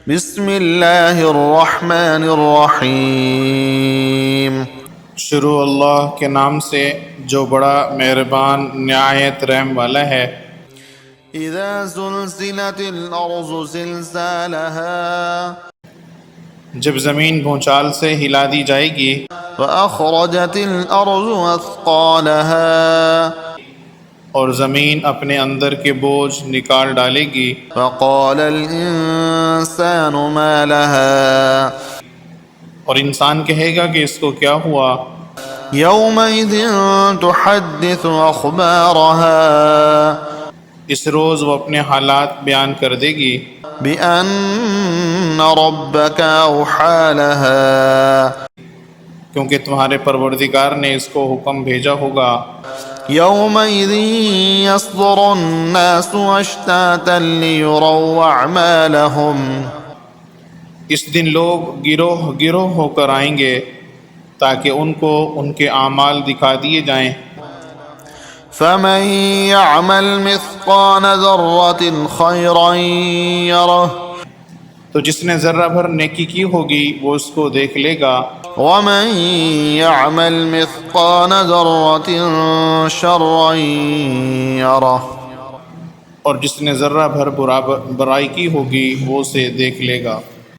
بسم اللہ الرحمن الرحیم شروع اللہ کے نام سے جو بڑا مہربان نہایت رحم والا ہے۔ اذا زلزلت الارض زلزالها جب زمین بھونچال سے ہلا دی جائے گی، واخرجت الارض اثقالها اور زمین اپنے اندر کے بوجھ نکال ڈالے گی، فقال الانسان ما لها اور انسان کہے گا کہ اس کو کیا ہوا؟ يومئذ تحدث اخبارها اس روز وہ اپنے حالات بیان کر دے گی بأن ربك أوحى لها کیونکہ تمہارے پروردگار نے اس کو حکم بھیجا ہوگا۔ يومئذ يصدر الناس اشتاتا ليروا أعمالهم اس دن لوگ گروہ گروہ ہو کر آئیں گے تاکہ ان کو ان کے اعمال دکھا دیے جائیں۔ فمن يعمل مثقال ذرة خيرا يره تو جس نے ذرہ بھر نیکی کی ہوگی وہ اس کو دیکھ لے گا، ومن يعمل مثقال ذرة شرا يره اور جس نے ذرہ بھر برائی کی ہوگی وہ اسے دیکھ لے گا۔